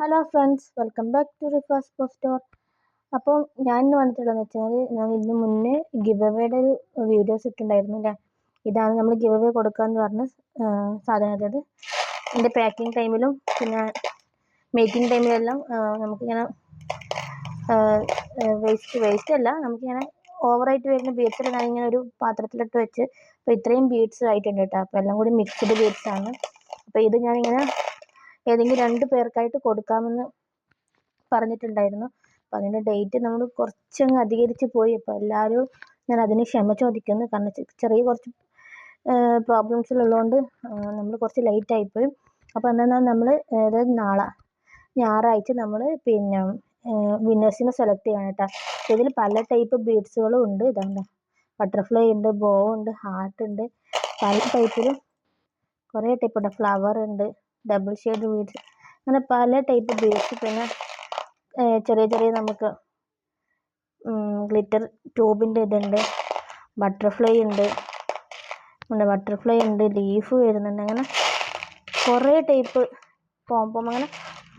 Hello friends, welcome back to Rifas store. അപ്പോൾ ഞാൻ ഇന്ന് വന്നിട്ടുള്ളതെന്ന് വെച്ചാൽ ഞാൻ ഇതിന് മുന്നേ ഗിവ് അവേയുടെ ഒരു വീഡിയോസ് ഇട്ടുണ്ടായിരുന്നു അല്ലേ. ഇതാണ് നമ്മൾ ഗിവ് അവേ കൊടുക്കാമെന്ന് പറഞ്ഞ സാധനം. അതായത് എൻ്റെ പാക്കിംഗ് ടൈമിലും പിന്നെ മേക്കിംഗ് ടൈമിലെല്ലാം നമുക്കിങ്ങനെ വേസ്റ്റ് അല്ല, നമുക്കിങ്ങനെ ഓവറായിട്ട് വരുന്ന ബീഡ്സ് ഞാനിങ്ങനെ ഒരു പാത്രത്തിലിട്ട് വെച്ച് അപ്പോൾ ഇത്രയും ബീഡ്സ് ആയിട്ടുണ്ട് കേട്ടോ. അപ്പോൾ എല്ലാം കൂടി മിക്സ്ഡ് ബീഡ്സ് ആണ്. അപ്പോൾ ഇത് ഞാനിങ്ങനെ ഏതെങ്കിലും 2 പേർക്കായിട്ട് കൊടുക്കാമെന്ന് പറഞ്ഞിട്ടുണ്ടായിരുന്നു. അപ്പം അതിൻ്റെ ഡേറ്റ് നമ്മൾ കുറച്ചങ്ങ് അധികരിച്ച് പോയി. അപ്പോൾ എല്ലാവരും ഞാൻ അതിന് ക്ഷമ ചോദിക്കുന്നു. കാരണം ചെറിയ കുറച്ച് പ്രോബ്ലംസിലുള്ളതുകൊണ്ട് നമ്മൾ കുറച്ച് ലേറ്റായിപ്പോയി. അപ്പോൾ എന്നാൽ നമ്മൾ അതായത് നാളെ ഞായറാഴ്ച നമ്മൾ പിന്നെ വിന്നേഴ്സിനെ സെലക്ട് ചെയ്യണം കേട്ടോ. ഇതിൽ പല ടൈപ്പ് ബീഡ്സുകളും ഉണ്ട്. ഇതാണ് ബട്ടർഫ്ലൈ ഉണ്ട്, ബോ ഉണ്ട്, ഹാർട്ട് ഉണ്ട്, പല ടൈപ്പിലും കുറേ ടൈപ്പ് ഉണ്ട്. ഫ്ലവർ ഉണ്ട്, ഡബിൾ ഷെയ്ഡ് ബീഡ്സ്, അങ്ങനെ പല ടൈപ്പ് ബീഡ്സ്. പിന്നെ ചെറിയ നമുക്ക് ഗ്ലിറ്റർ ട്യൂബിൻ്റെ ഇതുണ്ട്, ബട്ടർഫ്ലൈ ഉണ്ട്, ലീഫ് വരുന്നുണ്ട്. അങ്ങനെ കുറേ ടൈപ്പ് പോംപോം, അങ്ങനെ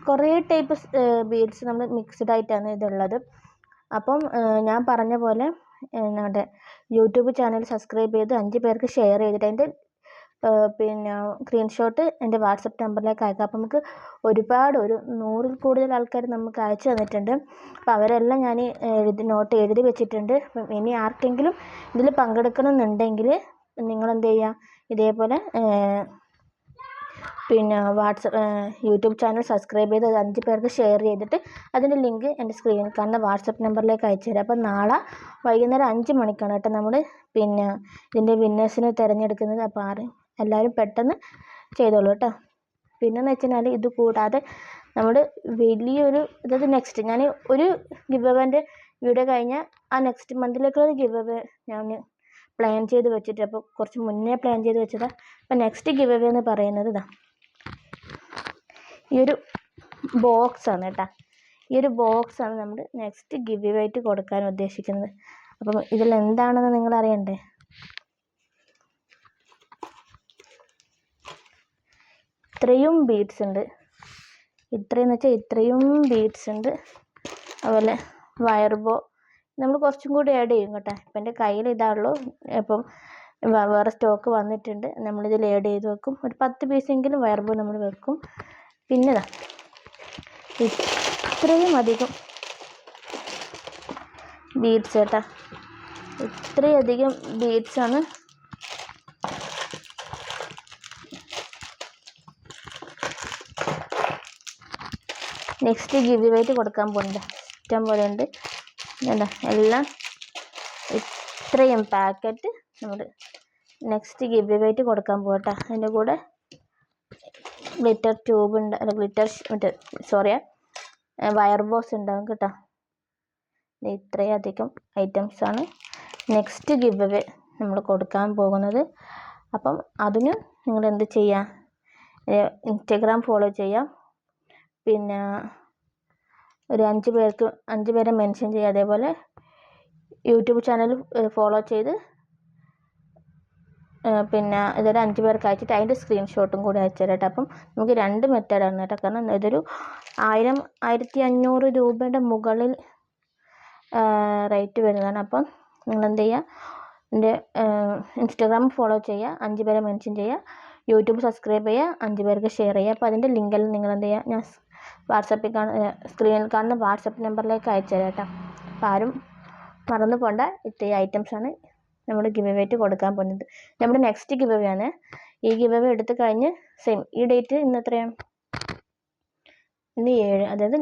കുറേ ടൈപ്പ് ബീഡ്സ് നമ്മൾ മിക്സ്ഡ് ആയിട്ടാണ് ഇതുള്ളത്. അപ്പം ഞാൻ പറഞ്ഞ പോലെ നമ്മുടെ യൂട്യൂബ് ചാനൽ സബ്സ്ക്രൈബ് ചെയ്ത് 5 പേർക്ക് ഷെയർ ചെയ്തിട്ട് അതിൻ്റെ പിന്നെ സ്ക്രീൻഷോട്ട് എൻ്റെ വാട്സപ്പ് നമ്പറിലേക്ക് അയക്കാം. അപ്പോൾ നമുക്ക് ഒരുപാട് 100-ൽ കൂടുതൽ ആൾക്കാർ നമുക്ക് അയച്ചു തന്നിട്ടുണ്ട്. അപ്പോൾ അവരെല്ലാം ഞാൻ നോട്ട് എഴുതി വെച്ചിട്ടുണ്ട്. അപ്പം ഇനി ആർക്കെങ്കിലും ഇതിൽ പങ്കെടുക്കണമെന്നുണ്ടെങ്കിൽ നിങ്ങളെന്ത് ചെയ്യുക, ഇതേപോലെ പിന്നെ യൂട്യൂബ് ചാനൽ സബ്സ്ക്രൈബ് ചെയ്ത് 5 പേർക്ക് ഷെയർ ചെയ്തിട്ട് അതിൻ്റെ ലിങ്ക് എൻ്റെ സ്ക്രീനിൽ കാണുന്ന വാട്സപ്പ് നമ്പറിലേക്ക് അയച്ചു തരാം. അപ്പോൾ നാളെ വൈകുന്നേരം 5 മണിക്കാണ് കേട്ടോ നമ്മൾ പിന്നെ ഇതിൻ്റെ വിന്നേഴ്സിനെ തിരഞ്ഞെടുക്കുന്നത്. അപ്പോൾ എല്ലാവരും പെട്ടെന്ന് ചെയ്തോളൂ കേട്ടോ. പിന്നെയെന്ന് വെച്ചാൽ ഇത് കൂടാതെ നമ്മൾ വലിയൊരു അതായത് നെക്സ്റ്റ് ഞാൻ ഒരു ഗിവ് അവേൻ്റെ വീഡിയോ കഴിഞ്ഞാൽ ആ നെക്സ്റ്റ് മന്തിലേക്കുള്ള ഗിവ് അവേ ഞാൻ പ്ലാൻ ചെയ്ത് വെച്ചിട്ട്, അപ്പോൾ കുറച്ച് മുന്നേ പ്ലാൻ ചെയ്ത് വെച്ചതാണ്. അപ്പോൾ നെക്സ്റ്റ് ഗിവ് അവേ എന്ന് പറയുന്നത് ഈ ഒരു ബോക്സാണ് കേട്ടോ. ഈ ഒരു ബോക്സാണ് നമ്മൾ നെക്സ്റ്റ് ഗിവ് അവേ ആയിട്ട് കൊടുക്കാൻ ഉദ്ദേശിക്കുന്നത്. അപ്പം ഇതിൽ എന്താണെന്ന് നിങ്ങൾ അറിയണ്ടേ? ഇത്രയും ബീഡ്സ് ഉണ്ട്, ഇത്രയും ബീഡ്സ് ഉണ്ട്. അതുപോലെ വയർബോ നമ്മൾ കുറച്ചും കൂടി ആഡ് ചെയ്യും കേട്ടോ. ഇപ്പം എൻ്റെ കയ്യിൽ ഇതാണല്ലോ. അപ്പം വേറെ സ്റ്റോക്ക് വന്നിട്ടുണ്ട്, നമ്മളിതിൽ ആഡ് ചെയ്ത് വെക്കും. ഒരു 10 പീസെങ്കിലും വയർബോ നമ്മൾ വെക്കും. പിന്നെ ഇത്രയും അധികം ബീഡ്സ് കേട്ടോ. ഇത്രയധികം ബീഡ്സാണ് നെക്സ്റ്റ് ഗിവ് അവേ ആയിട്ട് കൊടുക്കാൻ പോകുന്നത്. ഇഷ്ടം പോലെ ഉണ്ട് എന്താ, എല്ലാം ഇത്രയും പാക്കറ്റ് നമ്മൾ നെക്സ്റ്റ് ഗിവ് അവേ ആയിട്ട് കൊടുക്കാൻ പോകട്ടെ. അതിൻ്റെ കൂടെ ഗ്ലിറ്റർ ട്യൂബ് ഉണ്ട്, അല്ല വയർബോസ് ഉണ്ടാവും കേട്ടോ. ഇത്രയധികം ഐറ്റംസാണ് നെക്സ്റ്റ് ഗിവ് അവേ നമ്മൾ കൊടുക്കാൻ പോകുന്നത്. അപ്പം അതിന് നിങ്ങൾ എന്ത് ചെയ്യുക, ഇൻസ്റ്റഗ്രാം ഫോളോ ചെയ്യാം. പിന്നെ ഒരു 5 പേരെ മെൻഷൻ ചെയ്യുക. അതേപോലെ യൂട്യൂബ് ചാനൽ ഫോളോ ചെയ്ത് പിന്നെ ഇതൊരു 5 പേർക്ക് അയച്ചിട്ട് അതിൻ്റെ സ്ക്രീൻഷോട്ടും കൂടി അയച്ചു തരാം കേട്ടോ. അപ്പം നമുക്ക് 2 മെത്തേഡാണ് കേട്ടോ. കാരണം ഇതൊരു 1500 രൂപയുടെ മുകളിൽ റേറ്റ് വരുന്നതാണ്. അപ്പം നിങ്ങളെന്ത് ചെയ്യുക, എൻ്റെ ഇൻസ്റ്റാഗ്രാം ഫോളോ ചെയ്യുക, 5 പേരെ മെൻഷൻ ചെയ്യുക, യൂട്യൂബ് സബ്സ്ക്രൈബ് ചെയ്യുക, 5 പേർക്ക് ഷെയർ ചെയ്യുക. അപ്പോൾ അതിൻ്റെ ലിങ്കെല്ലാം നിങ്ങളെന്ത് ചെയ്യുക, ഞാൻ വാട്സപ്പിൽ സ്ക്രീനിൽ കാണുന്ന വാട്സപ്പ് നമ്പറിലേക്ക് അയച്ചു തരാം കേട്ടോ. അപ്പോൾ ആരും മറന്നു പോകണ്ട. ഇത്രയും ഐറ്റംസാണ് നമ്മൾ ഗിവ് അവേ ആയിട്ട് കൊടുക്കാൻ പോകുന്നത്. നമ്മുടെ നെക്സ്റ്റ് ഗിവ് അവേ ആണ്. ഈ ഗിവ് അവേ എടുത്ത് കഴിഞ്ഞ് ഈ ഡേറ്റ് ഇന്ന് എത്രയാണ്, ഇന്ന് 7, അതായത്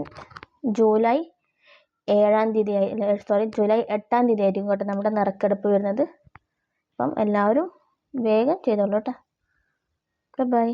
ജൂലൈ 7-ാം തീയതി ജൂലൈ 8-ാം തീയതി ആയിരിക്കും കേട്ടോ നമ്മുടെ നറുക്കെടുപ്പ് വരുന്നത്. അപ്പം എല്ലാവരും വേഗം ചെയ്തോളൂ കേട്ടോ. ബൈ.